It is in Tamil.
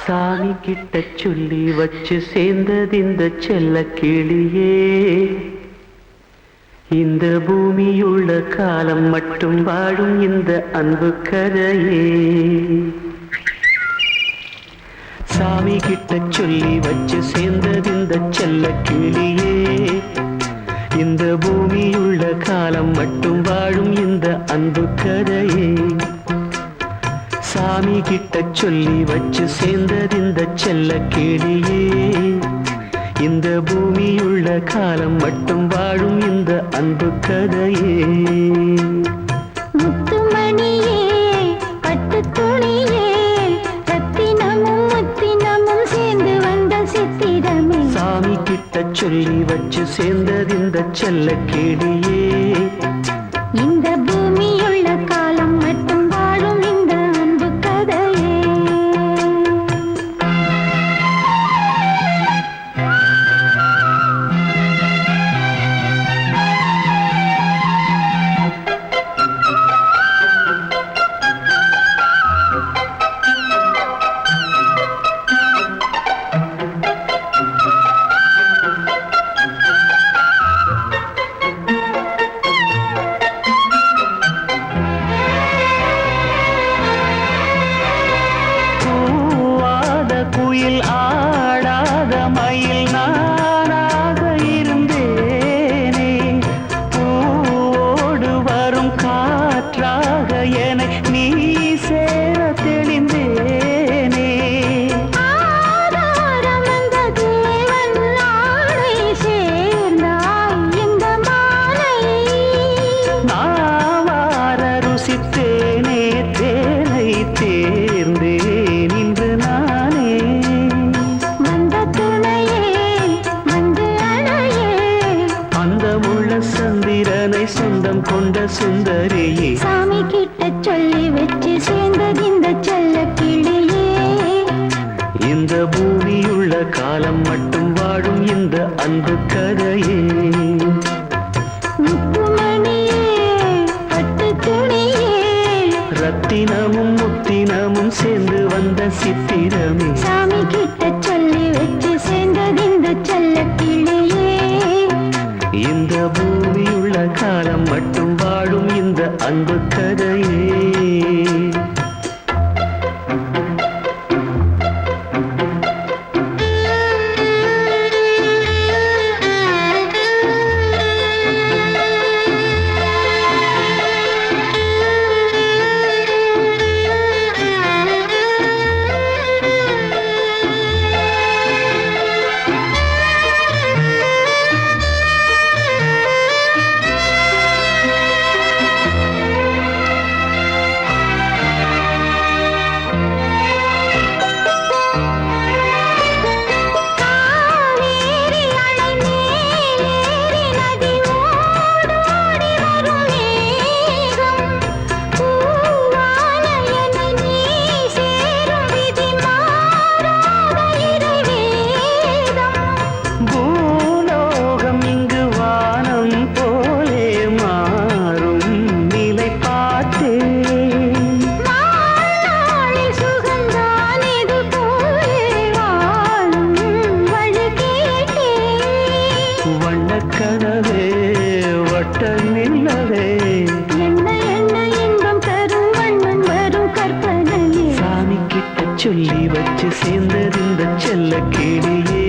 சாமி கிட்ட சொல்லி வச்சு சேர்ந்தது இந்த செல்ல கிளியே. இந்த பூமியுள்ள காலம் மட்டும் வாழும் இந்த அன்பு கதையே. சாமி கிட்ட சொல்லி வச்சு சேர்ந்தது இந்த செல்ல கிளியே. இந்த பூமியுள்ள காலம் மட்டும் வாழும் இந்த அன்பு கதையே. சாமி கிட்ட சொல்லி வச்சு சேர்ந்தது இந்த செல்ல கிளியே. இந்த பூமியுள்ள காலம் மட்டும் வாழும் இந்த அன்பு கதையே. முத்துமணியே பட்டு துணியே ரத்தினமும் முத்தினமும் சேர்ந்து வந்த சித்திரமே. சாமி கிட்ட சொல்லி வச்சு சேர்ந்தது இந்த செல்ல கிளியே. இந்த பூமியுள்ள காலம் மட்டும் வாழும் இந்த அன்பு கதையே. குயில் ஆடாத மயில் நானாக இருந்தேனே. பூவோடு வரும் காற்றாக என நீ சேர தெளிந்தேனே. ஆதாரம் வந்த தேவன் நாளை சேர்ந்தாய் இந்த மாலை. நாவார ருசித்தேனே தேனை தேர்ந்தேன் இன்று நானே. வந்த துணையே வந்து அணையே அந்தமுள்ள சந்திரனை சொந்தம் கொண்ட சுந்தரியே. சாமி கிட்ட சொல்லி வச்சு சேர்ந்தது இந்த செல்ல கிளியே. இந்த பூமியுள்ள காலம் மட்டும் வாழும் இந்த அன்பு கதையே. முத்துமணியே பட்டு துணியே ரத்தினமும் முத்தினமும் சேர்ந்து வந்த சித்திரமே. சாமி கிட்ட சொல்லி வச்சு சேர்ந்தது இந்த செல்ல கிளியே. இந்த பூமியுள்ள காலம் மட்டும் வாழும் இந்த அன்பு கதையே. காவேரி அணை மேலேறி நதி ஓடோடி வரும் மேகம். பூவான என்னை நீ சேரும் விதி மாறாத இறைவேதம். பூலோகம் இங்கு வானம் போலே மாறும் நிலை பார்த்தேன். வாழ்நாளில் சுகந்தான் இது போலே வாழும் வழி கேட்டேன். வண்ணக்கனவே வட்ட நிலவே. என்ன என்ன இன்பம் தரும் வண்ணன் வரும் கற்பனையே. சாமி கிட்ட சொல்லி வச்சு சேர்ந்தது இந்த செல்ல கிளியே.